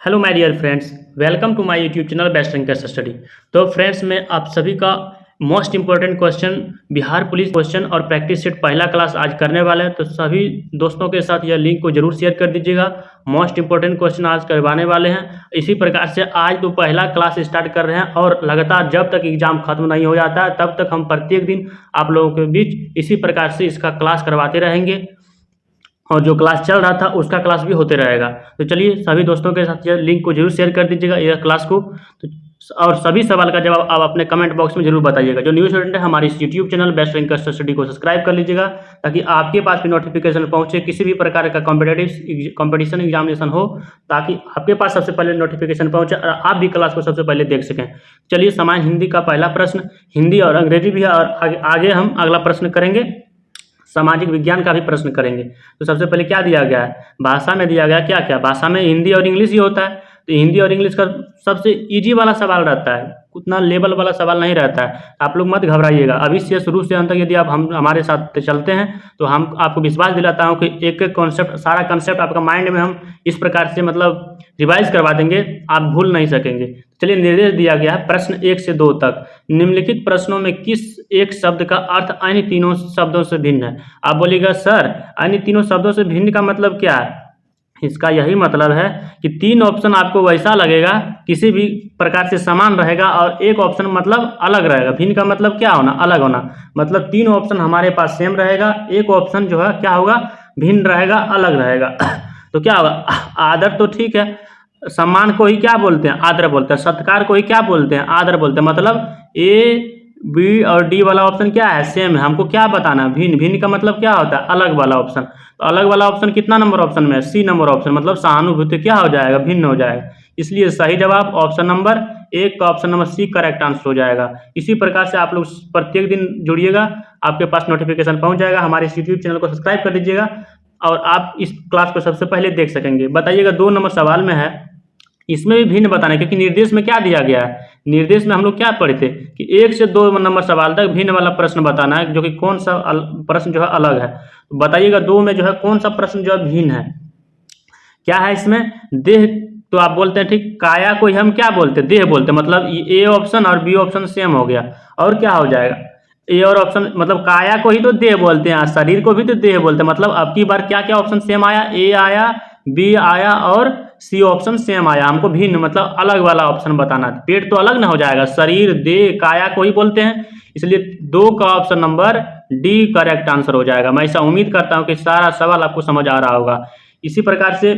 Hello my dear friends, welcome to my YouTube channel best rankers study. तो friends, मैं आप सभी का most important question Bihar police question और प्रैक्टिस सेट पहला क्लास आज करने वाले हैं। तो सभी दोस्तों के साथ यह लिंक को जरूर शेयर कर दीजिएगा। मोस्ट इंपॉर्टेंट क्वेश्चन आज करवाने वाले हैं। इसी प्रकार से आज तो पहला क्लास स्टार्ट कर रहे हैं और लगातार जब तक एग्जाम खत्म नहीं हो जाता है तब तक हम प्रत्येक दिन आप लोगों के बीच इसी प्रकार से इसका क्लास करवाते रहेंगे और जो क्लास चल रहा था उसका क्लास भी होते रहेगा। तो चलिए सभी दोस्तों के साथ यह लिंक को जरूर शेयर कर दीजिएगा यह क्लास को। तो और सभी सवाल का जवाब आप अपने कमेंट बॉक्स में जरूर बताइएगा। जो न्यू स्टूडेंट है हमारे इस YouTube channel best rankers study को सब्सक्राइब कर लीजिएगा ताकि आपके पास भी नोटिफिकेशन पहुंचे किसी भी प्रकार का कंपटीशन एग्जामिनेशन हो, ताकि आपके पास सबसे पहले नोटिफिकेशन पहुंचे और आप भी क्लास को सबसे पहले देख सकें। चलिए सामान्य हिंदी का पहला प्रश्न, हिंदी और अंग्रेजी भी है और आगे हम अगला प्रश्न करेंगे, सामाजिक विज्ञान का भी प्रश्न करेंगे। तो सबसे पहले क्या दिया गया है, भाषा में दिया गया क्या क्या, भाषा में हिंदी और इंग्लिश ही होता है। तो हिंदी और इंग्लिश का सबसे इजी वाला सवाल रहता है, उतना लेवल वाला सवाल नहीं रहता है। आप लोग मत घबराइएगा। अभी से शुरू से अंत तक यदि आप हमारे साथ चलते हैं तो हम आपको विश्वास दिलाता हूं कि एक एक कॉन्सेप्ट, सारा कॉन्सेप्ट आपका माइंड में हम इस प्रकार से मतलब रिवाइज करवा देंगे, आप भूल नहीं सकेंगे। चलिए निर्देश दिया गया है प्रश्न 1 से 2 तक। निम्नलिखित प्रश्नों में किस एक शब्द का अर्थ अन्य तीनों शब्दों से भिन्न है। आप बोलिएगा सर अन्य तीनों शब्दों से भिन्न का मतलब क्या है। इसका यही मतलब है कि 3 ऑप्शन आपको वैसा लगेगा किसी भी प्रकार से समान रहेगा और एक ऑप्शन मतलब अलग रहेगा। भिन्न का मतलब क्या होना, अलग होना। मतलब 3 ऑप्शन हमारे पास सेम रहेगा, एक ऑप्शन जो है क्या होगा, भिन्न रहेगा, अलग रहेगा। तो क्या होगा, आदर तो ठीक है, सम्मान को ही क्या बोलते हैं, आदर बोलते हैं। सत्कार को ही क्या बोलते हैं, आदर बोलते हैं। मतलब ए बी और डी वाला ऑप्शन क्या है, सेम है। हमको क्या बताना है, भिन्न। भिन्न का मतलब क्या होता है, अलग वाला ऑप्शन। तो अलग वाला ऑप्शन कितना नंबर ऑप्शन में है, सी नंबर ऑप्शन। मतलब सहानुभूति क्या हो जाएगा, भिन्न हो जाएगा। इसलिए सही जवाब ऑप्शन नंबर 1 का option number C correct answer हो जाएगा। इसी प्रकार से आप लोग प्रत्येक दिन जुड़िएगा, आपके पास नोटिफिकेशन पहुंच जाएगा। हमारे इस यूट्यूब चैनल को सब्सक्राइब कर दीजिएगा और आप इस क्लास को सबसे पहले देख सकेंगे। बताइएगा 2 नंबर सवाल में है, इसमें भी भिन्न बताना है क्योंकि निर्देश में क्या दिया गया है। निर्देश में हम लोग क्या पढ़े थे कि 1 से 2 नंबर सवाल तक भिन्न वाला प्रश्न बताना है, जो कि कौन सा प्रश्न जो है अलग है। तो बताइएगा 2 में जो है कौन सा प्रश्न जो है भिन्न है। क्या है इसमें, देह। तो आप बोलते हैं ठीक, काया को ही हम क्या बोलते हैं, देह बोलते हैं। मतलब ए ऑप्शन और बी ऑप्शन सेम हो गया। और क्या हो जाएगा, ए और ऑप्शन मतलब काया को ही तो देह बोलते हैं, शरीर को भी तो देह बोलते हैं। मतलब अब की बार क्या क्या ऑप्शन सेम आया, ए आया, बी आया और सी ऑप्शन सेम आया। हमको भिन्न मतलब अलग वाला ऑप्शन बताना है। पेट तो अलग ना हो जाएगा, शरीर देह काया को ही बोलते हैं। इसलिए 2 का option number D correct answer हो जाएगा। मैं ऐसा उम्मीद करता हूं कि सारा सवाल आपको समझ आ रहा होगा। इसी प्रकार से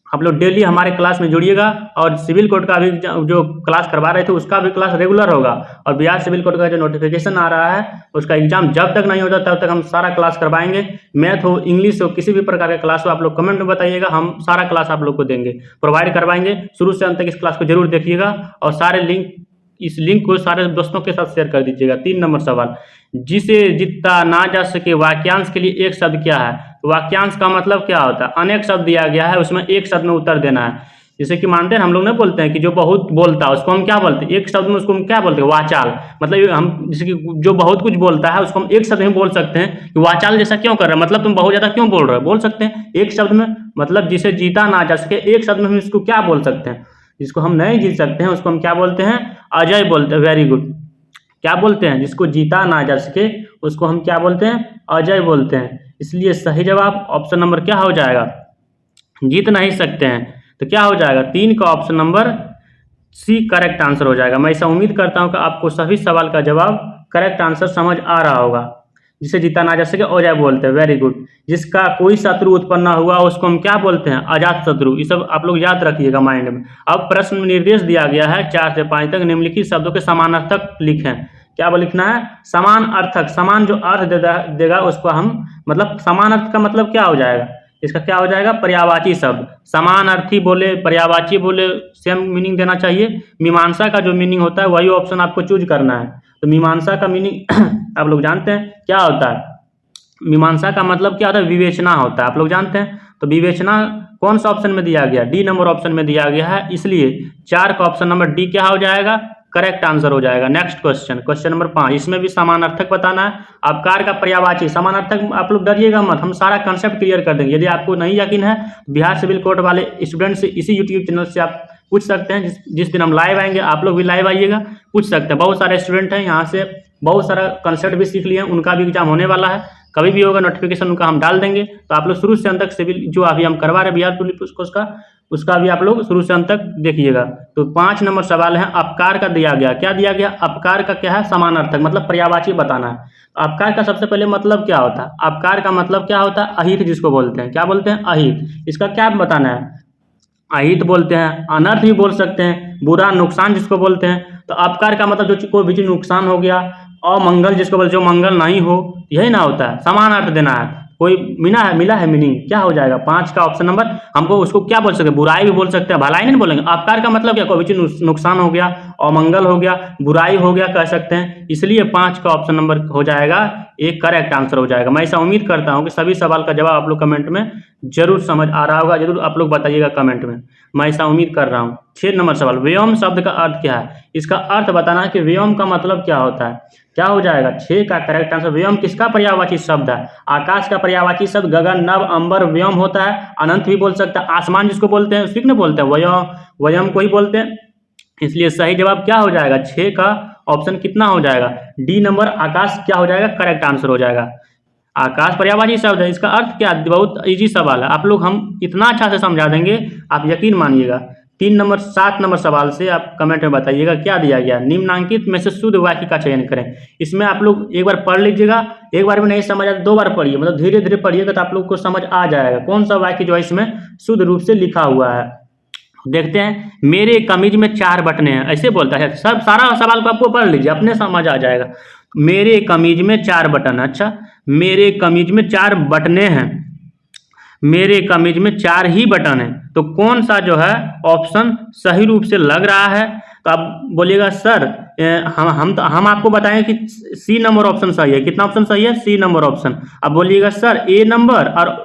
आप लोग डेली हमारे क्लास में जुड़िएगा और सिविल कोड का भी जो क्लास करवा रहे थे उसका भी क्लास रेगुलर होगा। और बिहार सिविल कोड का जो नोटिफिकेशन आ रहा है उसका एग्जाम जब तक नहीं होता तब तक हम सारा क्लास करवाएंगे। मैथ हो, इंग्लिश हो, किसी भी प्रकार का क्लास हो, आप लोग कमेंट में बताइएगा, हम सारा क्लास आप लोग को देंगे, प्रोवाइड करवाएंगे। शुरू से अंत तक इस क्लास को जरूर देखिएगा और इस लिंक को सारे दोस्तों के साथ शेयर कर दीजिएगा। 3 नंबर सवाल, जिसे जीता ना जा सके वाक्यांश के लिए एक शब्द क्या है। वाक्यांश का मतलब क्या होता है, अनेक शब्द दिया गया है, उसमें एक शब्द में उत्तर देना है। जैसे कि मानते हैं हम लोग नहीं बोलते हैं कि जो बहुत बोलता है उसको हम क्या बोलते हैं, एक शब्द में उसको हम क्या बोलते हैं, वाचाल। मतलब हम जैसे कि जो बहुत कुछ बोलता है उसको हम एक शब्द में बोल सकते हैं कि वाचाल जैसा क्यों कर रहे हैं, मतलब तुम बहुत ज्यादा क्यों बोल रहे हो, बोल सकते हैं एक शब्द में। मतलब जिसे जीता ना जा सके, एक शब्द में हम इसको क्या बोल सकते हैं, जिसको हम नहीं जीत सकते हैं उसको हम क्या बोलते हैं, अजय बोलते हैं। वेरी गुड, क्या बोलते हैं, जिसको जीता ना जा सके उसको हम क्या बोलते हैं, अजय बोलते हैं। इसलिए सही जवाब ऑप्शन नंबर क्या हो जाएगा, जीत नहीं सकते हैं। तो क्या हो जाएगा, 3 का option number C correct answer हो जाएगा। मैं ऐसा उम्मीद करता हूं कि आपको सभी सवाल का जवाब करेक्ट आंसर समझ आ रहा होगा। जिसे जीता ना जा सके अजय बोलते हैं। वेरी गुड, जिसका कोई शत्रु उत्पन्न ना हुआ उसको हम क्या बोलते हैं, अजात शत्रु। ये सब आप लोग याद रखिएगा माइंड में। अब प्रश्न में निर्देश दिया गया है 4 से 5 तक, निम्नलिखित शब्दों के समानार्थक लिखें। क्या लिखना है, समान अर्थक। समान जो अर्थ देगा उसको हम मतलब समान अर्थ का मतलब क्या हो जाएगा, इसका क्या हो जाएगा, पर्यायवाची शब्द। समान अर्थी बोले, पर्यायवाची बोले, सेम मीनिंग देना चाहिए। मीमांसा का जो मीनिंग होता है वही ऑप्शन आपको चूज करना है। तो मीमांसा का मीनिंग आप लोग जानते हैं क्या होता है। मीमांसा का मतलब क्या होता है, विवेचना होता है, आप लोग जानते हैं। तो विवेचना कौन सा ऑप्शन में दिया गया, डी नंबर ऑप्शन में दिया गया है। इसलिए 4 का ऑप्शन नंबर डी क्या हो जाएगा, करेक्ट आंसर हो जाएगा। नेक्स्ट क्वेश्चन, क्वेश्चन नंबर 5, इसमें भी समानार्थक बताना है। अपकार का पर्यायवाची समानार्थक, आप लोग डरिएगा मत, हम सारा कंसेप्ट क्लियर कर देंगे। यदि आपको नहीं यकीन है, बिहार सिविल कोर्ट वाले स्टूडेंट से इसी यूट्यूब चैनल से आप पूछ सकते हैं। जिस दिन हम लाइव आएंगे, आप लोग भी लाइव आइएगा, पूछ सकते हैं। बहुत सारे स्टूडेंट हैं यहाँ से, बहुत सारा कंसेप्ट भी सीख लिए हैं, उनका भी एग्जाम होने वाला है, कभी भी होगा नोटिफिकेशन उनका हम डाल देंगे। तो आप लोग शुरू से अंत तक सिविल जो अभी हम करवा रहे हैं बिहार पुलिस को, उसका भी आप लोग शुरू से अंत तक देखिएगा। तो 5 नंबर सवाल है, अपकार का दिया गया, क्या दिया गया? अपकार का क्या है? समानार्थक, मतलब पर्यायवाची बताना है। अपकार का सबसे पहले मतलब क्या होता है? अपकार का मतलब क्या होता है? अहित जिसको बोलते हैं, क्या बोलते हैं? अहित। इसका क्या बताना है? अहित बोलते हैं, अनर्थ भी बोल सकते हैं, बुरा, नुकसान जिसको बोलते हैं। तो अपकार का मतलब जो कोई भी नुकसान हो गया, अमंगल जिसको बोलते हैं, जो मंगल नहीं हो, यही ना होता है। समान अर्थ देना है, कोई मिला है मीनिंग, क्या हो जाएगा? 5 का ऑप्शन नंबर। हमको उसको क्या बोल सकते हैं? बुराई भी बोल सकते हैं, भलाई नहीं बोलेंगे। अपकार का मतलब क्या? कोई भी नुकसान हो गया, अमंगल हो गया, बुराई हो गया, कह सकते हैं। इसलिए 5 का ऑप्शन नंबर हो जाएगा, एक करेक्ट आंसर हो जाएगा। मैं ऐसा उम्मीद करता हूं कि सभी सवाल का जवाब आप लोग कमेंट में जरूर समझ आ रहा होगा, जरूर आप लोग बताइएगा कमेंट में, मैं ऐसा उम्मीद कर रहा हूं। 6 नंबर सवाल, व्योम शब्द का अर्थ क्या है? इसका अर्थ बताना है कि व्योम का मतलब क्या होता है। क्या हो जाएगा? 6 का करेक्ट आंसर। व्योम किसका पर्यायवाची शब्द है? आकाश का पर्यायवाची शब्द गगन, नभ, अंबर, व्योम होता है। अनंत भी बोल सकता है, आसमान जिसको बोलते हैं, उसी को बोलते हैं व्योम को ही बोलते हैं। इसलिए सही जवाब क्या हो जाएगा? 6 का ऑप्शन कितना हो जाएगा? डी नंबर, आकाश क्या हो जाएगा? करेक्ट आंसर हो जाएगा। आकाश पर्यायवाची शब्द है, इसका अर्थ क्या? बहुत इजी सवाल है, आप लोग हम इतना अच्छा से समझा देंगे, आप यकीन मानिएगा। 7 नंबर सवाल से आप कमेंट में बताइएगा क्या दिया गया। निम्नांकित में से शुद्ध वाक्य का चयन करें। इसमें आप लोग एक बार पढ़ लीजिएगा, एक बार भी नहीं समझ आया 2 बार पढ़िए, मतलब धीरे धीरे पढ़िएगा तो आप लोग को समझ आ जाएगा कौन सा वाक्य जो है इसमें शुद्ध रूप से लिखा हुआ है। देखते हैं, मेरे कमीज में 4 बटने हैं, ऐसे बोलता है। सब सारा सवाल को आपको पढ़ लीजिए, अपने समझ आ जाएगा। मेरे कमीज में 4 बटन, अच्छा मेरे कमीज में 4 बटने हैं, मेरे कमीज में 4 ही बटन हैं, तो कौन सा जो है ऑप्शन सही रूप से लग रहा है? तो आप बोलिएगा सर हम आपको बताएं कि सी नंबर ऑप्शन सही है। कितना ऑप्शन सही है? C number option. अब बोलिएगा सर ए नंबर और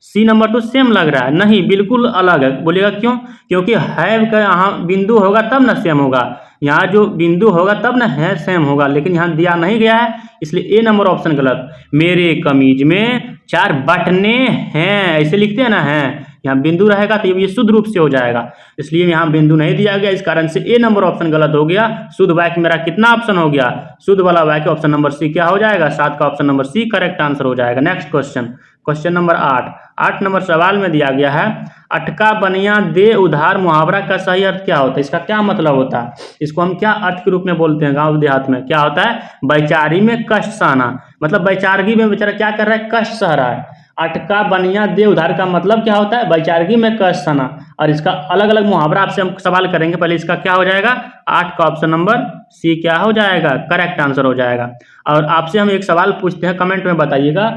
सी नंबर तो सेम लग रहा है। नहीं, बिल्कुल अलग है। बोलिएगा क्यों? क्योंकि है का यहाँ बिंदु होगा तब ना सेम होगा, यहाँ जो बिंदु होगा तब ना है सेम होगा, लेकिन यहाँ दिया नहीं गया है, इसलिए ए नंबर ऑप्शन गलत। मेरे कमीज में 4 बटने हैं, ऐसे लिखते हैं ना, हैं, यहाँ बिंदु रहेगा तो ये शुद्ध रूप से हो जाएगा, इसलिए यहाँ बिंदु नहीं दिया गया, इस कारण से ए नंबर ऑप्शन गलत हो गया। शुद्ध वाक्य मेरा कितना ऑप्शन हो गया? शुद्ध वाला वाक्य ऑप्शन नंबर सी क्या हो जाएगा? 7 का option number C correct answer हो जाएगा। Next question, question number 8 number सवाल में दिया गया है, अटका बनिया दे उधार मुहावरा का सही अर्थ क्या होता है? इसका क्या मतलब होता है? इसको हम क्या अर्थ के रूप में बोलते हैं गांव देहात में? क्या होता है? बैचारी में कष्ट सहना, मतलब बैचारगी में बेचारा क्या कर रहा है? कष्ट सह रहा है। अटका बनिया दे उधार का मतलब क्या होता है? बैचारगी में कष्ट सहना। और इसका अलग अलग मुहावरा आपसे हम सवाल करेंगे, पहले इसका क्या हो जाएगा? 8 का ऑप्शन नंबर सी क्या हो जाएगा? करेक्ट आंसर हो जाएगा। और आपसे हम एक सवाल पूछते हैं, कमेंट में बताइएगा,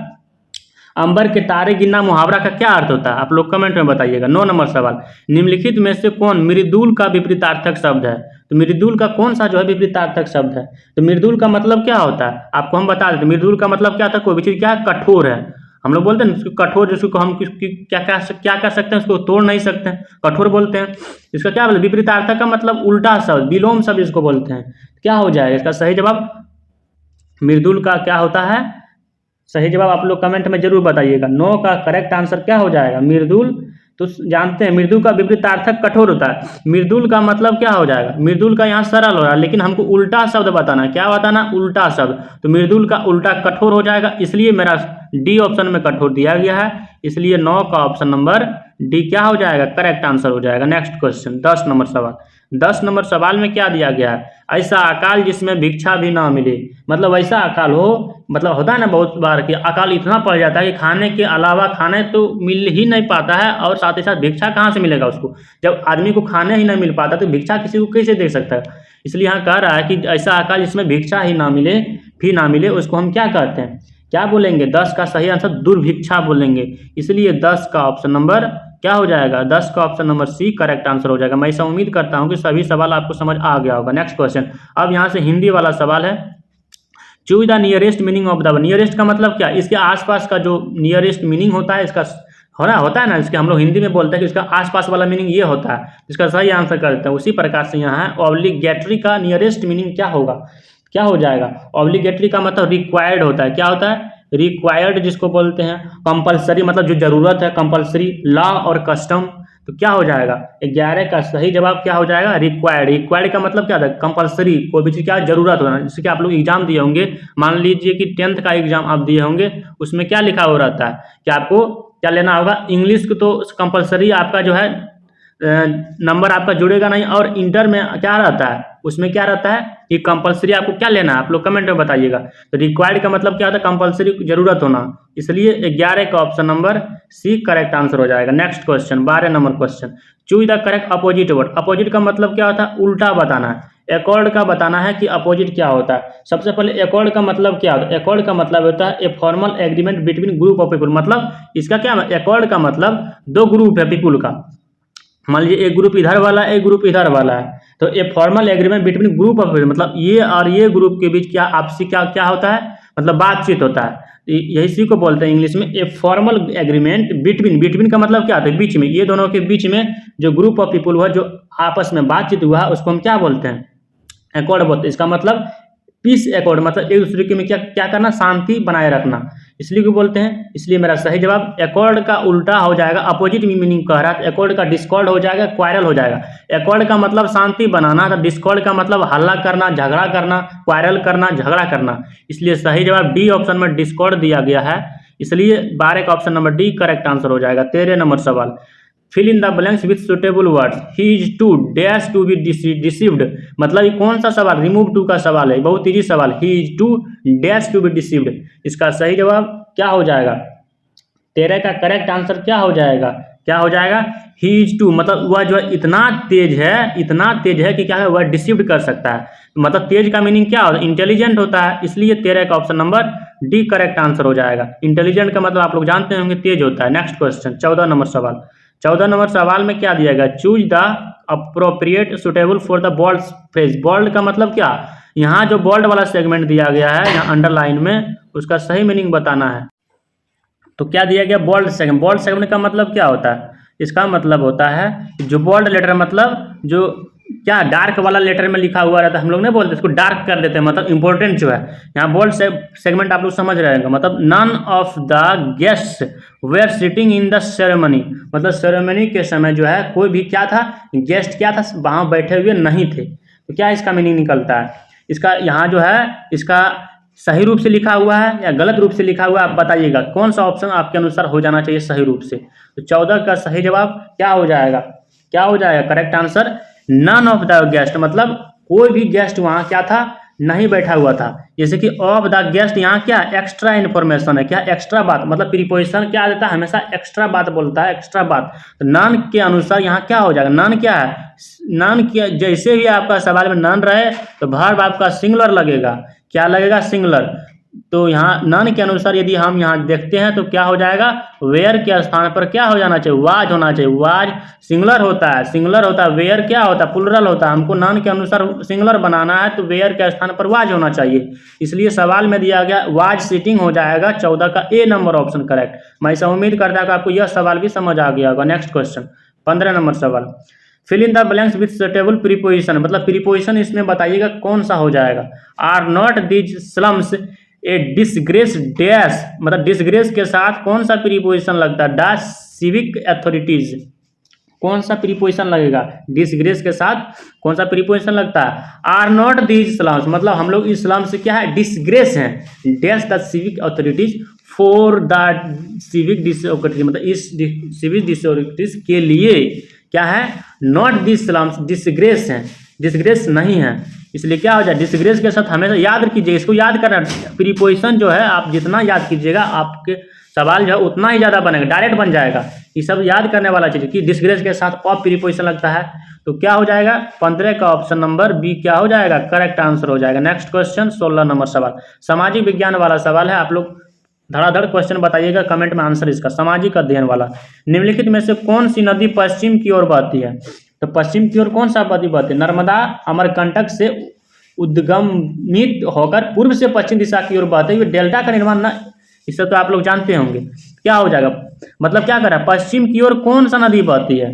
अंबर के तारे गिनना मुहावरा का क्या अर्थ होता है? आप लोग कमेंट में बताइएगा। 9 नंबर सवाल, निम्नलिखित में से कौन मृदुल का विपरीतार्थक शब्द है? तो मृदुल का कौन सा जो है विपरीतार्थक शब्द है? तो मृदुल का मतलब क्या होता है आपको हम बता देते। मृदुल का मतलब क्या था? कोई भी चीज क्या है? कठोर है। हम लोग बोलते हैं उसको कठोर, जिसको हम क्या कर सकते हैं, उसको तोड़ नहीं सकते हैं, कठोर बोलते हैं। इसका क्या बोलते? विपरीतार्थक का मतलब उल्टा शब्द, विलोम शब्द इसको बोलते हैं। क्या हो जाएगा इसका सही जवाब? मृदुल का क्या होता है सही जवाब? आप लोग कमेंट में जरूर बताइएगा। 9 का करेक्ट आंसर क्या हो जाएगा? मृदुल। तो जानते हैं मृदुल का विपरीतार्थक कठोर होता है। मृदुल का मतलब क्या हो जाएगा? मृदुल का यहाँ सरल हो रहा है, लेकिन हमको उल्टा शब्द बताना। क्या बताना? उल्टा शब्द। तो मृदुल का उल्टा कठोर हो जाएगा, इसलिए मेरा डी ऑप्शन में कठोर दिया गया है, इसलिए 9 का ऑप्शन नंबर डी क्या हो जाएगा? करेक्ट आंसर हो जाएगा। नेक्स्ट क्वेश्चन, 10 नंबर सवाल। 10 नंबर सवाल में क्या दिया गया है? ऐसा अकाल जिसमें भिक्षा भी ना मिले, मतलब ऐसा अकाल हो, मतलब होता है ना बहुत बार कि अकाल इतना पड़ जाता है कि खाने के अलावा खाने तो मिल ही नहीं पाता है, और साथ ही साथ भिक्षा कहाँ से मिलेगा उसको? जब आदमी को खाने ही नहीं मिल पाता तो भिक्षा किसी को कैसे दे सकता है? इसलिए यहाँ कह रहा है कि ऐसा अकाल जिसमें भिक्षा ही ना मिले, उसको हम क्या कहते हैं? क्या बोलेंगे? 10 का सही आंसर दुर्भिक्षा बोलेंगे, इसलिए 10 का ऑप्शन नंबर क्या हो जाएगा? 10 का option number C correct answer हो जाएगा। मैं ऐसा उम्मीद करता हूं कि सभी सवाल आपको समझ आ गया होगा। नेक्स्ट क्वेश्चन, अब यहां से हिंदी वाला सवाल है, choose the nearest meaning of the. Nearest का मतलब क्या? इसके आसपास का जो नियरेस्ट मीनिंग होता है, इसका होता है ना, इसके हम लोग हिंदी में बोलते हैं कि इसका आसपास वाला मीनिंग ये होता है, इसका सही आंसर कर देते हैं। उसी प्रकार से यहाँ है ऑब्लिगेटरी का नियरेस्ट मीनिंग क्या होगा, क्या हो जाएगा। ऑब्लिगेटरी का मतलब रिक्वायर्ड होता है, क्या होता है, रिक्वायर्ड जिसको बोलते हैं। कंपलसरी मतलब जो जरूरत है, कंपलसरी। लॉ और कस्टम, तो क्या हो जाएगा 11 का सही जवाब क्या हो जाएगा, रिक्वायर्ड। रिक्वायर्ड का मतलब क्या था, कंपलसरी, कोई भी चीज़ क्या जरूरत होना। जैसे कि आप लोग एग्जाम दिए होंगे, मान लीजिए कि 10th का एग्जाम आप दिए होंगे, उसमें क्या लिखा हो रहता है कि आपको क्या लेना होगा, इंग्लिश को तो कंपलसरी आपका जो है नंबर आपका जुड़ेगा नहीं। और इंटर में क्या रहता है, उसमें क्या रहता है कि कंपलसरी आपको क्या लेना है, आप लोग कमेंट में बताइएगा। तो रिक्वायर्ड का मतलब क्या होता है, कंपलसरी जरूरत होना, इसलिए 11 का option number C correct answer हो जाएगा। Next question 12 number question, choose the correct opposite word. Opposite का मतलब क्या होता है, उल्टा बताना है। एकॉर्ड का बताना है कि अपोजिट क्या होता है। सबसे पहले एकॉर्ड का मतलब क्या होता है, एकॉर्ड का मतलब होता है a formal agreement between group of people. मतलब इसका क्या, एकॉर्ड का मतलब दो ग्रुप है पीपुल का, मान लीजिए एक ग्रुप इधर वाला है, एक ग्रुप इधर वाला है, तो a formal agreement between group of, मतलब ये और ये ग्रुप के बीच क्या आपसी क्या क्या होता है, मतलब बातचीत होता है। यही इसी को बोलते हैं इंग्लिश में a formal agreement between. Between का मतलब क्या होता है, बीच में, ये दोनों के बीच में जो ग्रुप ऑफ पीपुल हुआ, जो आपस में बातचीत हुआ, उसको हम क्या बोलते हैं, एकॉर्ड बोलते हैं। इसका मतलब पीस एकॉर्ड, मतलब एक दूसरे के में क्या क्या करना, शांति बनाए रखना, इसलिए क्यों बोलते हैं। इसलिए मेरा सही जवाब एकॉर्ड का उल्टा हो जाएगा, अपोजिट मीनिंग कह रहा है, एकॉर्ड का डिस्कॉर्ड हो जाएगा, क्वारल हो जाएगा। एकॉर्ड का मतलब शांति बनाना, तो डिस्कॉर्ड का मतलब हल्ला करना, झगड़ा करना, क्वारल करना, झगड़ा करना। इसलिए सही जवाब डी ऑप्शन में डिस्कॉर्ड दिया गया है, इसलिए 12 का option number D correct answer हो जाएगा। 13 नंबर सवाल, fill in the blanks with suitable words. He is to dash to be deceived, मतलब ये कौन सा सवाल, रिमूव टू का सवाल है, बहुत इजी सवाल। He is to dash to be deceived, इसका सही जवाब क्या हो जाएगा, 13 का करेक्ट आंसर क्या हो जाएगा, क्या हो जाएगा, ही इज टू, मतलब वह जो है इतना तेज है, इतना तेज है कि क्या है, वह डिसीव्ड कर सकता है। मतलब तेज का मीनिंग क्या होता है, इंटेलिजेंट होता है, इसलिए 13 का option number D correct answer हो जाएगा। इंटेलिजेंट का मतलब आप लोग जानते होंगे तेज होता है। नेक्स्ट क्वेश्चन 14 नंबर सवाल, 14 नंबर सवाल में क्या दिया गया, choose the appropriate suitable for the bold phrase. Bold का मतलब क्या, यहाँ जो बोल्ड वाला सेगमेंट दिया गया है यहाँ अंडरलाइन में, उसका सही मीनिंग बताना है। तो क्या दिया गया, बोल्ड सेगमेंट। बोल्ड सेगमेंट का मतलब क्या होता है, इसका मतलब होता है जो बोल्ड लेटर, मतलब जो क्या डार्क वाला लेटर में लिखा हुआ रहता है, हम लोग नहीं बोलते, इसको डार्क कर देते हैं, मतलब इंपॉर्टेंट जो है। यहाँ बोल्ड सेगमेंट आप लोग समझ रहे हैं, मतलब none of the guest were sitting in the ceremony, मतलब सेरेमनी के समय जो है कोई भी क्या था, गेस्ट क्या था, वहाँ बैठे हुए नहीं थे। तो क्या इसका मीनिंग निकलता है, इसका यहाँ जो है इसका सही रूप से लिखा हुआ है या गलत रूप से लिखा हुआ है, आप बताइएगा कौन सा ऑप्शन आपके अनुसार हो जाना चाहिए सही रूप से। तो 14 का सही जवाब क्या हो जाएगा, क्या हो जाएगा correct answer, none of the guest, मतलब कोई भी गेस्ट वहाँ क्या था, नहीं बैठा हुआ था। जैसे कि ऑफ द गेस्ट यहाँ क्या एक्स्ट्रा इन्फॉर्मेशन है, क्या एक्स्ट्रा बात, मतलब प्रीपोजिशन क्या देता है, हमेशा एक्स्ट्रा बात बोलता है, एक्स्ट्रा बात। तो नन के अनुसार यहाँ क्या हो जाएगा, नन क्या है, नन क्या, जैसे भी आपका सवाल में नन रहे तो वर्ब आपका सिंगुलर लगेगा, क्या लगेगा, सिंगुलर। तो यहाँ नन के अनुसार यदि हम यहाँ देखते हैं तो क्या हो जाएगा, वेयर के स्थान पर क्या हो जाना चाहिए, वाज होना चाहिए। वाज सिंगुलर होता है, सिंगुलर होता है, वेयर क्या होता है, प्लुरल होता है। हमको नन के अनुसार सिंगुलर बनाना है तो वेयर के स्थान पर वाज होना चाहिए, इसलिए सवाल में दिया गया वाज सिटिंग हो जाएगा 14 का ए नंबर ऑप्शन करेक्ट। मैं ऐसा उम्मीद करता हूँ कि आपको यह सवाल भी समझ आ गया होगा। नेक्स्ट क्वेश्चन 15 नंबर सवाल, fill in the blanks with suitable preposition, मतलब प्रीपोजिशन इसमें बताइएगा कौन सा हो जाएगा। Are not these slums a disgrace dash, मतलब डिसग्रेस के साथ कौन सा प्रीपोजिशन लगता है, डैश सिविक अथॉरिटीज, कौन सा प्रीपोजिशन लगेगा, डिसग्रेस के साथ कौन सा प्रीपोजिशन लगता है। आर नॉट दीज स्लम्स, मतलब हम लोग इस स्लम से क्या है, डिसग्रेस हैं, dash the civic authorities for the civic disauthorities, मतलब इस सिविक डिसऑथोरिटीज के लिए क्या है, नॉट दिस स्लम्स डिसग्रेस हैं, डिसग्रेस नहीं है, इसलिए क्या हो जाए, डिसग्रेस के साथ हमेशा याद कीजिए, इसको याद करना। प्रीपोजिशन जो है आप जितना याद कीजिएगा आपके सवाल जो है उतना ही ज़्यादा बनेगा, डायरेक्ट बन जाएगा। ये सब याद करने वाला चीज़ कि डिसग्रेस के साथ ऑफ प्रीपोजिशन लगता है, तो क्या हो जाएगा 15 का ऑप्शन नंबर बी क्या हो जाएगा, करेक्ट आंसर हो जाएगा। नेक्स्ट क्वेश्चन 16 नंबर सवाल, सामाजिक विज्ञान वाला सवाल है, आप लोग धड़ाधड़ क्वेश्चन बताइएगा कमेंट में आंसर इसका। सामाजिक अध्ययन वाला, निम्नलिखित में से कौन सी नदी पश्चिम की ओर बहती है, तो पश्चिम की ओर कौन सा नदी बहती है, नर्मदा अमरकंटक से उद्गमित होकर पूर्व से पश्चिम दिशा की ओर बहते हुए डेल्टा का निर्माण न इससे तो आप लोग जानते होंगे। क्या हो जाएगा, मतलब क्या कर रहा है, पश्चिम की ओर कौन सा नदी बहती है,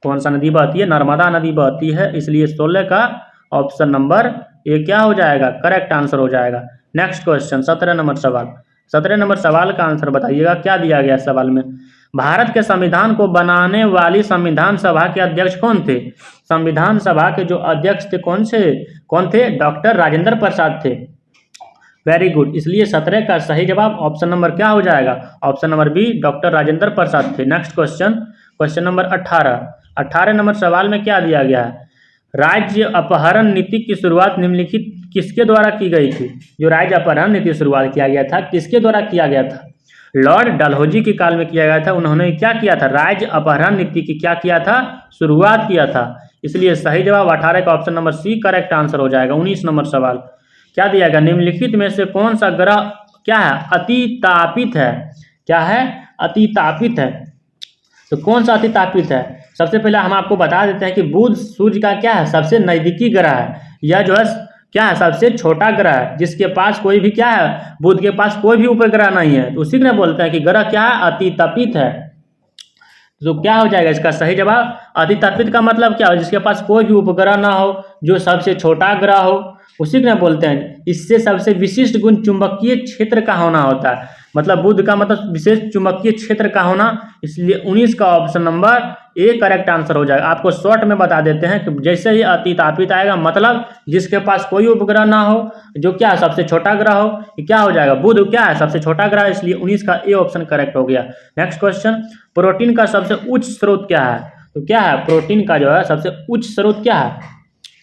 कौन सा नदी बहती है, नर्मदा नदी बहती है, इसलिए 16 का ऑप्शन नंबर ए क्या हो जाएगा, करेक्ट आंसर हो जाएगा। नेक्स्ट क्वेश्चन 17 नंबर सवाल, 17 नंबर सवाल का आंसर बताइएगा, क्या दिया गया सवाल में। भारत के संविधान को बनाने वाली संविधान सभा के अध्यक्ष कौन थे, संविधान सभा के जो अध्यक्ष थे कौन थे, डॉक्टर राजेंद्र प्रसाद थे। वेरी गुड, इसलिए 17 का सही जवाब ऑप्शन नंबर क्या हो जाएगा, option number B, doctor Rajendra Prasad थे। Next question, question number 18, 18 number सवाल में क्या दिया गया है, राज्य अपहरण नीति की शुरुआत निम्नलिखित किसके द्वारा की गई थी, जो राज्य अपहरण नीति की शुरुआत किया गया था किसके द्वारा किया गया था, लॉर्ड डलहौजी के काल में किया गया था। उन्होंने क्या किया था, राज्य अपहरण नीति की क्या किया था, शुरुआत किया था। इसलिए सही जवाब 18 का option number C correct answer हो जाएगा। 19 नंबर सवाल क्या दिया गया, निम्नलिखित में से कौन सा ग्रह क्या है, अतितापित है, क्या है, अतितापित है। तो कौन सा अतितापित है, सबसे पहले हम आपको बता देते हैं कि बुध सूर्य का क्या है, सबसे नजदीकी ग्रह है। यह जो है क्या है, सबसे छोटा ग्रह है, जिसके पास कोई भी क्या है, बुध के पास कोई भी उपग्रह नहीं है, तो उसी को बोलते हैं कि ग्रह क्या है, अतितपित है। तो क्या हो जाएगा इसका सही जवाब, अतितपित का मतलब क्या हो, जिसके पास कोई भी उपग्रह ना हो, जो सबसे छोटा ग्रह हो, उसी को बोलते हैं। इससे सबसे विशिष्ट गुण चुंबकीय क्षेत्र का होना होता है, मतलब बुध का मतलब विशेष चुंबकीय क्षेत्र का होना, इसलिए 19 का option number A correct answer हो जाएगा। आपको शॉर्ट में बता देते हैं कि जैसे ही अतितापित आएगा मतलब जिसके पास कोई उपग्रह ना हो, जो क्या सबसे छोटा ग्रह हो, क्या हो जाएगा, बुध क्या है, सबसे छोटा ग्रह, इसलिए 19 का ए ऑप्शन करेक्ट हो गया। नेक्स्ट क्वेश्चन, प्रोटीन का सबसे उच्च स्रोत क्या है, तो क्या है, प्रोटीन का जो है सबसे उच्च स्रोत क्या है,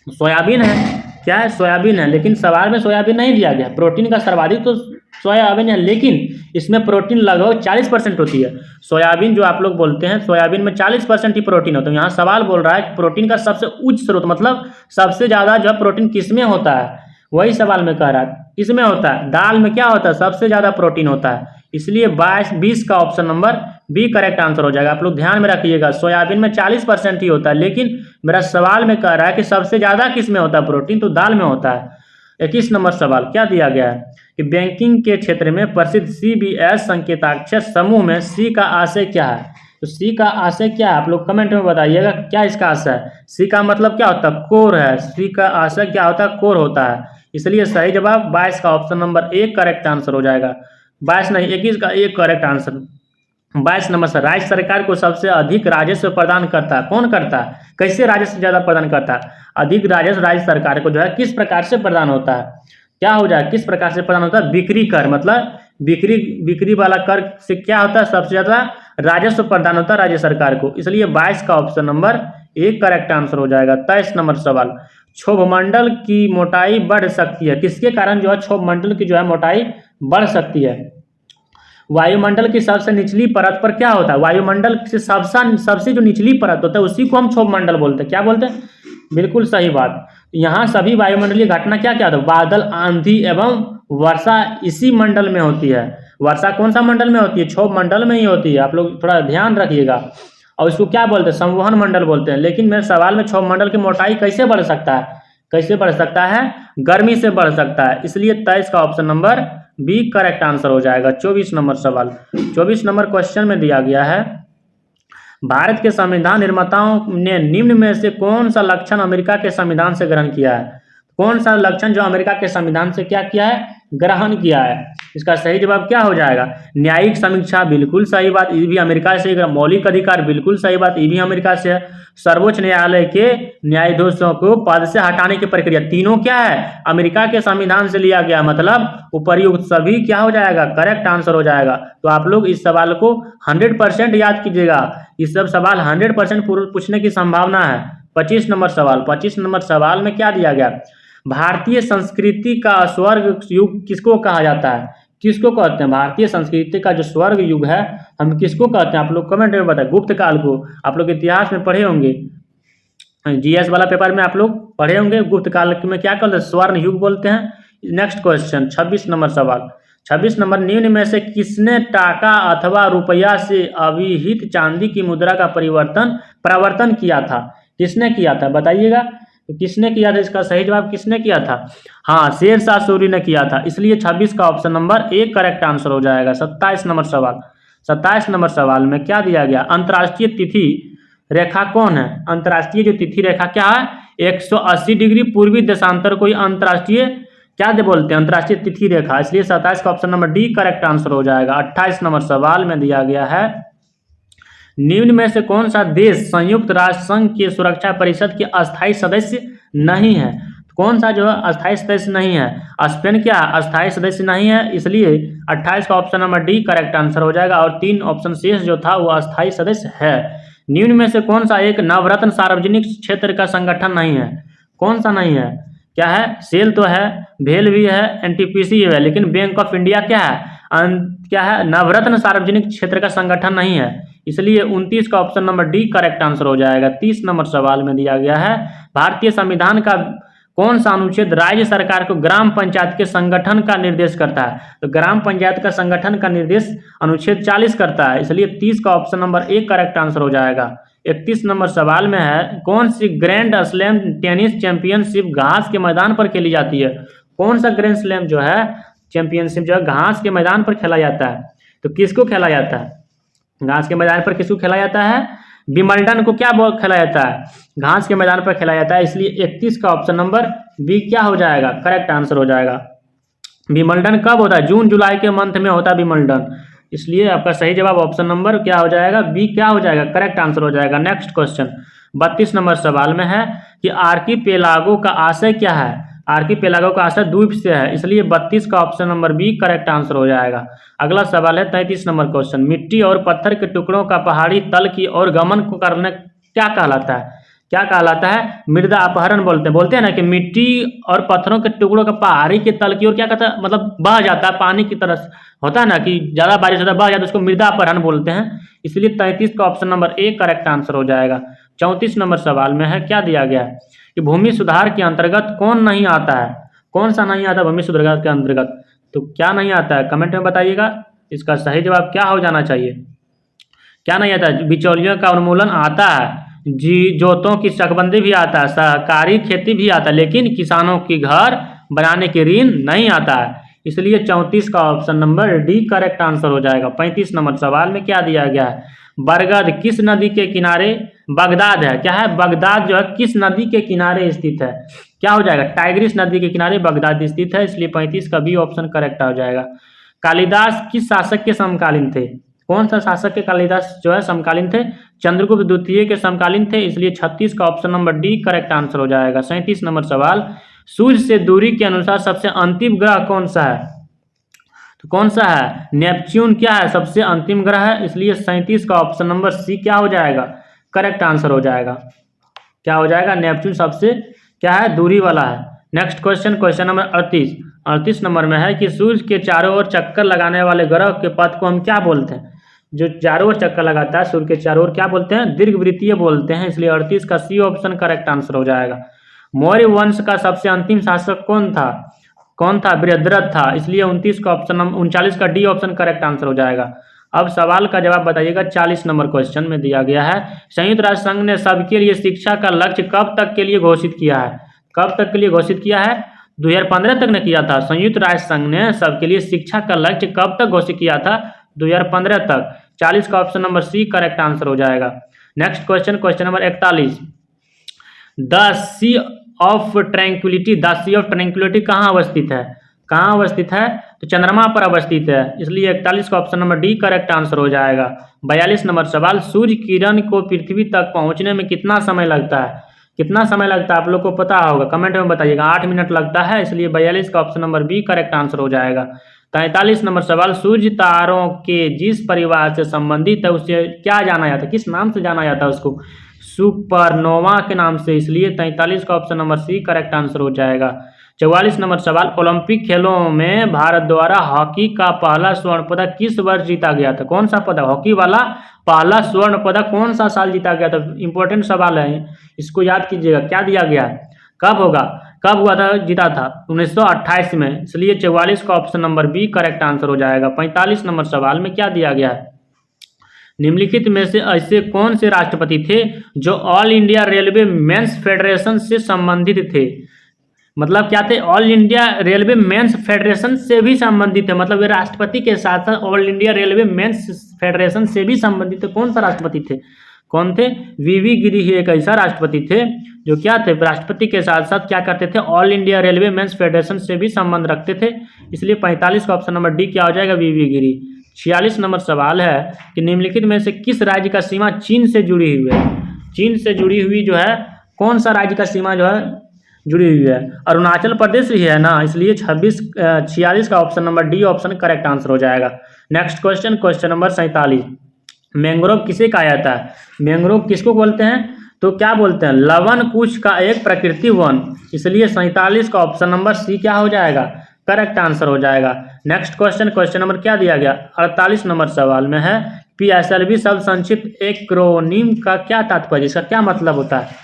सोयाबीन है, क्या है, सोयाबीन है। लेकिन सवाल में सोयाबीन नहीं दिया गया, प्रोटीन का सर्वाधिक तो सोयाबीन है, लेकिन इसमें प्रोटीन लगभग 40% होती है। सोयाबीन जो आप लोग बोलते हैं, सोयाबीन में 40% ही प्रोटीन होता है। यहाँ सवाल बोल रहा है कि प्रोटीन का सबसे उच्च स्रोत मतलब सबसे ज़्यादा जो है प्रोटीन किसमें होता है, वही सवाल में कह रहा है, किसमें होता है, दाल में क्या होता है, सबसे ज़्यादा प्रोटीन होता है। इसलिए 20 का option number B correct answer हो जाएगा। आप लोग ध्यान में रखिएगा, सोयाबीन में 40% ही होता है, लेकिन मेरा सवाल में कह रहा है कि सबसे ज़्यादा किस में होता है प्रोटीन, तो दाल में होता है। 21 नंबर सवाल क्या दिया गया है कि बैंकिंग के क्षेत्र में प्रसिद्ध CBS संकेताक्षर समूह में सी का आशय क्या है, तो सी का आशय क्या है, आप लोग कमेंट में बताइएगा क्या इसका आशय है। सी का मतलब क्या होता है, कोर है, सी का आशय क्या होता है, कोर होता है। इसलिए सही जवाब 22 का ऑप्शन नंबर एक करेक्ट आंसर हो जाएगा। 22 नहीं, 21 का एक करेक्ट आंसर। 22 नंबर से, राज्य सरकार को सबसे अधिक राजस्व प्रदान करता है, कौन करता है, कैसे राजस्व ज़्यादा प्रदान करता है, अधिक राजस्व राज्य सरकार को जो है किस प्रकार से प्रदान होता है, क्या हो जाए, किस प्रकार से प्रदान होता है, बिक्री कर, मतलब बिक्री वाला कर से क्या होता है, सबसे ज़्यादा राजस्व प्रदान होता है राज्य सरकार को। इसलिए 22 का ऑप्शन नंबर एक करेक्ट आंसर हो जाएगा। 23 नंबर सवाल, क्षोभमंडल की मोटाई बढ़ सकती है, किसके कारण जो है क्षोभमंडल की जो है मोटाई बढ़ सकती है, वायुमंडल की सबसे निचली परत पर क्या होता है, वायुमंडल से सबसे जो निचली परत होता है उसी को हम क्षोभमंडल बोलते हैं, क्या बोलते हैं, बिल्कुल सही बात। यहाँ सभी वायुमंडलीय घटना क्या क्या होता है, बादल, आंधी एवं वर्षा इसी मंडल में होती है। वर्षा कौन सा मंडल में होती है, क्षोभमंडल में ही होती है, आप लोग थोड़ा ध्यान रखिएगा। और इसको क्या बोलते हैं, संवहन मंडल बोलते हैं। लेकिन मेरे सवाल में क्षोभमंडल की मोटाई कैसे बढ़ सकता है, कैसे बढ़ सकता है, गर्मी से बढ़ सकता है। इसलिए 23 का option number B correct answer हो जाएगा। 24 नंबर सवाल, 24 नंबर क्वेश्चन में दिया गया है, भारत के संविधान निर्माताओं ने निम्न में से कौन सा लक्षण अमेरिका के संविधान से ग्रहण किया है, कौन सा लक्षण जो अमेरिका के संविधान से क्या किया है, ग्रहण किया है। इसका सही जवाब क्या हो जाएगा, न्यायिक समीक्षा, बिल्कुल सही बात, ये भी अमेरिका से। मौलिक अधिकार, बिल्कुल सही बात, ये भी अमेरिका से है। सर्वोच्च न्यायालय के न्यायाधीशों को पद से हटाने की प्रक्रिया, तीनों क्या है, अमेरिका के संविधान से लिया गया, मतलब उपर्युक्त सभी क्या हो जाएगा, करेक्ट आंसर हो जाएगा। तो आप लोग इस सवाल को 100% याद कीजिएगा, इस सब सवाल 100% पूछने की संभावना है। 25 नंबर सवाल, 25 नंबर सवाल में क्या दिया गया, भारतीय संस्कृति का स्वर्ग युग किसको कहा जाता है, किसको कहते हैं, भारतीय संस्कृति का जो स्वर्ग युग है हम किसको कहते हैं, आप लोग कमेंट में बताएं। गुप्त काल को आप लोग इतिहास में पढ़े होंगे, जीएस वाला पेपर में आप लोग पढ़े होंगे, गुप्त काल में क्या कहते हैं, स्वर्ण युग बोलते हैं। नेक्स्ट क्वेश्चन 26 नंबर सवाल, 26 नंबर, निम्न में से किसने टाका अथवा रुपया से अविहित चांदी की मुद्रा का प्रवर्तन किया था, किसने किया था बताइएगा। तो किसने किया था? इसका सही जवाब किसने किया था? हाँ, शेरशाह सूरी ने किया था। इसलिए 26 का option number A correct answer हो जाएगा। 27 नंबर सवाल, 27 नंबर सवाल में क्या दिया गया? अंतर्राष्ट्रीय तिथि रेखा कौन है? अंतर्राष्ट्रीय जो तिथि रेखा क्या है? 180 डिग्री पूर्वी देशांतर को अंतर्राष्ट्रीय क्या दे बोलते हैं? अंतर्राष्ट्रीय तिथि रेखा। इसलिए 27 का option number D correct answer हो जाएगा। 28 नंबर सवाल में दिया गया है, निम्न में से कौन सा देश संयुक्त राष्ट्र संघ के सुरक्षा परिषद के अस्थायी सदस्य नहीं है? कौन सा जो है अस्थायी सदस्य नहीं है? स्पेन क्या है? अस्थायी सदस्य नहीं है। इसलिए 28 का option number D correct answer हो जाएगा और 3 ऑप्शन शेष जो था वो अस्थायी सदस्य है। निम्न में से कौन सा एक नवरत्न सार्वजनिक क्षेत्र का संगठन नहीं है? कौन सा नहीं है? क्या है? सेल तो है, भेल भी है, एनटीपीसी है, लेकिन बैंक ऑफ इंडिया क्या है? क्या है? नवरत्न सार्वजनिक क्षेत्र का संगठन नहीं है। इसलिए 29 का option number D correct answer हो जाएगा। 30 नंबर सवाल में दिया गया है, भारतीय संविधान का कौन सा अनुच्छेद राज्य सरकार को ग्राम पंचायत के संगठन का निर्देश करता है? तो ग्राम पंचायत का संगठन का निर्देश अनुच्छेद 40 करता है। इसलिए 30 का option number A correct answer हो जाएगा। 31 नंबर सवाल में है, कौन सी ग्रैंड स्लैम टेनिस चैंपियनशिप घास के मैदान पर खेली जाती है? कौन सा ग्रैंड स्लैम जो है चैंपियनशिप जो है घास के मैदान पर खेला जाता है? तो किसको खेला जाता है? घास के मैदान पर किसको खेला जाता है? विंबलडन को क्या खेला जाता है? घास के मैदान पर खेला जाता है। इसलिए 31 का ऑप्शन नंबर बी क्या हो जाएगा? करेक्ट आंसर हो जाएगा। विंबलडन कब होता है? जून जुलाई के मंथ में होता है विंबलडन। इसलिए आपका सही जवाब ऑप्शन नंबर क्या हो जाएगा? बी क्या हो जाएगा? करेक्ट आंसर हो जाएगा। नेक्स्ट क्वेश्चन 32 नंबर सवाल में है कि आर्कीपेलागो का आशय क्या है? आर्कीपेलागो का आशय द्वीप से है। इसलिए 32 का option number B correct answer हो जाएगा। अगला सवाल है 33 नंबर क्वेश्चन, मिट्टी और पत्थर के टुकड़ों का पहाड़ी तल की ओर गमन को करने क्या कहलाता है? क्या कहलाता है? मृदा अपहरण बोलते हैं ना कि मिट्टी और पत्थरों के टुकड़ों का पहाड़ी के तल की ओर क्या कहता है? मतलब बह जाता है पानी की तरह, होता है ना कि ज्यादा बारिश होता है बह जाता है, उसको मृदा अपहरण बोलते हैं। इसलिए 33 का option number A correct answer हो जाएगा। 34 नंबर सवाल में है, क्या दिया गया है कि भूमि सुधार के अंतर्गत कौन नहीं आता है? कौन सा नहीं आता भूमि सुधार के अंतर्गत? तो क्या नहीं आता है? कमेंट में बताइएगा। इसका सही जवाब क्या हो जाना चाहिए? क्या नहीं आता है? बिचौलियों का उन्मूलन आता है, जी जोतों की चकबंदी भी आता है, सहकारी खेती भी आता है, लेकिन किसानों की घर बनाने की ऋण नहीं आता है। इसलिए 34 का option number D correct answer हो जाएगा। 35 नंबर सवाल में क्या दिया गया है? बरगद किस नदी के किनारे? बगदाद है। क्या है? बगदाद जो है किस नदी के किनारे स्थित है? क्या हो जाएगा? टाइग्रिस नदी के किनारे बगदाद स्थित है। इसलिए 35 का बी ऑप्शन करेक्ट हो जाएगा। कालिदास किस शासक के समकालीन थे? कौन सा शासक के कालिदास जो है समकालीन थे? चंद्रगुप्त द्वितीय के समकालीन थे। इसलिए 36 का option number D correct answer हो जाएगा। 37 नंबर सवाल, सूर्य से दूरी के अनुसार सबसे अंतिम ग्रह कौन सा है? तो कौन सा है? नेपच्यून क्या है? सबसे अंतिम ग्रह है। इसलिए 37 का ऑप्शन नंबर सी क्या हो जाएगा? करेक्ट आंसर हो जाएगा। क्या हो जाएगा? नेपच्यून सबसे क्या है? दूरी वाला है। Next question, question number 38 number में है कि सूर्य के चारों ओर चक्कर लगाने वाले ग्रह के पथ को हम क्या बोलते हैं? जो चारों ओर चक्कर लगाता है सूर्य के चारों ओर क्या बोलते हैं? दीर्घवृत्तीय बोलते हैं। इसलिए 38 का सी ऑप्शन करेक्ट आंसर हो जाएगा। मौर्य वंश का सबसे अंतिम शासक कौन था? कौन था? बृहद्रथ था। इसलिए 29 का ऑप्शन 39 का डी ऑप्शन करेक्ट आंसर हो जाएगा। अब सवाल का जवाब बताइएगा। 40 नंबर क्वेश्चन में दिया गया है, संयुक्त राष्ट्र संघ ने सबके लिए शिक्षा का लक्ष्य कब तक के लिए घोषित किया है? कब तक के लिए घोषित किया है? 2015 तक ने किया था। संयुक्त राष्ट्र संघ ने सबके लिए शिक्षा का लक्ष्य कब तक घोषित किया था? 2015 तक। 40 का option number C correct answer हो जाएगा। Next question, question number 41, the sea of tranquility, the sea of tranquility कहाँ अवस्थित है? कहाँ अवस्थित है? तो चंद्रमा पर अवस्थित है। इसलिए 41 का option number D correct answer हो जाएगा। 42 नंबर सवाल, सूर्य किरण को पृथ्वी तक पहुंचने में कितना समय लगता है? कितना समय लगता है आप लोग को पता होगा, कमेंट में बताइएगा। 8 मिनट लगता है। इसलिए 42 का option number B correct answer हो जाएगा। 43 नंबर सवाल, सूर्य तारों के जिस परिवार से संबंधित है उसे क्या जाना जाता है? किस नाम से जाना जाता है उसको? सुपरनोवा के नाम से। इसलिए 43 का option number C correct answer हो जाएगा। 44 नंबर सवाल, ओलंपिक खेलों में भारत द्वारा हॉकी का पहला स्वर्ण पदक किस वर्ष जीता गया था? कौन सा पदक? हॉकी वाला पहला स्वर्ण पदक कौन सा साल जीता गया था? इंपॉर्टेंट सवाल है, इसको याद कीजिएगा। क्या दिया गया है? कब होगा? कब हुआ था? जीता था 1928 में। इसलिए 44 का option number B correct answer हो जाएगा। 45 नंबर सवाल में क्या दिया गया है? निम्नलिखित में से ऐसे कौन से राष्ट्रपति थे जो all India railway men's federation से संबंधित थे? मतलब क्या थे? All India railway men's federation से भी संबंधित है, मतलब ये राष्ट्रपति के साथ साथ all India railway men's federation से भी संबंधित है। कौन सा राष्ट्रपति थे? कौन थे? वीवी गिरी ही एक ऐसा राष्ट्रपति थे जो क्या थे? राष्ट्रपति के साथ साथ क्या करते थे? All India railway men's federation से भी संबंध रखते थे। इसलिए 45 का ऑप्शन नंबर डी क्या हो जाएगा? वीवी गिरी। 46 नंबर सवाल है कि निम्नलिखित में से किस राज्य का सीमा चीन से जुड़ी हुई है? चीन से जुड़ी हुई जो है कौन सा राज्य का सीमा जो है जुड़ी हुई है? अरुणाचल प्रदेश ही है ना, इसलिए 46 का option number D option correct answer हो जाएगा। Next question, question number 47, mangrove किसे कहा जाता है? मैंग्रोव किसको बोलते हैं? तो क्या बोलते हैं? लवण कुश का एक प्राकृतिक वन, इसलिए 47 का ऑप्शन नंबर सी क्या हो जाएगा? करेक्ट आंसर हो जाएगा। नेक्स्ट क्वेश्चन, क्वेश्चन नंबर क्या दिया गया? 48 नंबर सवाल में है PSLV शब्द संक्षिप्त एक्रोनिम का क्या तात्पर्य, इसका क्या मतलब होता है,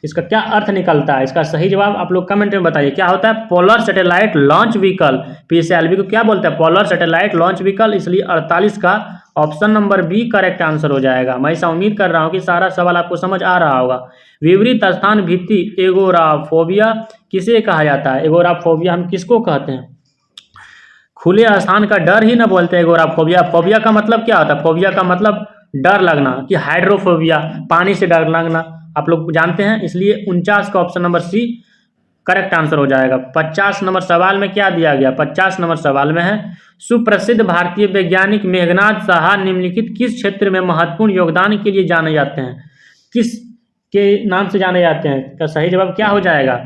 इसका क्या अर्थ निकलता है? इसका सही जवाब आप लोग कमेंट में बताइए। क्या होता है? Polar satellite launch vehicle. PSLV को क्या बोलते हैं? पोलर सैटेलाइट लॉन्च व्हीकल, इसलिए 48 का option number B correct answer हो जाएगा। मैं ऐसा उम्मीद कर रहा हूँ कि सारा सवाल आपको समझ आ रहा होगा। विपरीत स्थान भित्ति एगोराफोबिया किसे कहा जाता है? एगोराफोबिया हम किसको कहते हैं? खुले स्थान का डर ही ना बोलते हैं एगोराफोबिया। फोबिया का मतलब क्या होता है? फोबिया का मतलब डर लगना, कि हाइड्रोफोबिया पानी से डर लगना आप लोग जानते हैं, इसलिए 49 का option number C correct answer हो जाएगा। 50 नंबर सवाल में क्या दिया गया? 50 नंबर सवाल में है सुप्रसिद्ध भारतीय वैज्ञानिक मेघनाथ साहा निम्नलिखित किस क्षेत्र में महत्वपूर्ण योगदान के लिए जाने जाते हैं? किस के नाम से जाने जाते हैं? का सही जवाब क्या हो जाएगा?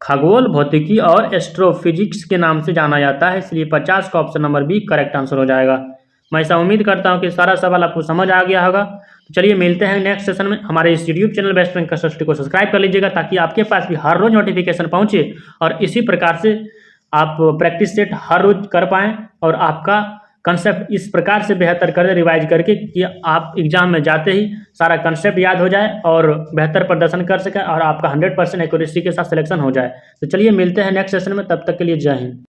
खगोल भौतिकी और एस्ट्रोफिजिक्स के नाम से जाना जाता है, इसलिए 50 का option number B correct answer हो जाएगा। मैं ऐसा उम्मीद करता हूं कि सारा सवाल आपको समझ आ गया होगा। तो चलिए मिलते हैं नेक्स्ट सेशन में। हमारे इस YouTube channel best rank study को सब्सक्राइब कर लीजिएगा ताकि आपके पास भी हर रोज नोटिफिकेशन पहुंचे और इसी प्रकार से आप प्रैक्टिस सेट हर रोज कर पाएँ और आपका कंसेप्ट इस प्रकार से बेहतर कर दे रिवाइज करके कि आप एग्जाम में जाते ही सारा कंसेप्ट याद हो जाए और बेहतर प्रदर्शन कर सकें और आपका 100% एक्यूरेसी के साथ सिलेक्शन हो जाए। तो चलिए मिलते हैं नेक्स्ट सेशन में, तब तक के लिए जय हिंद।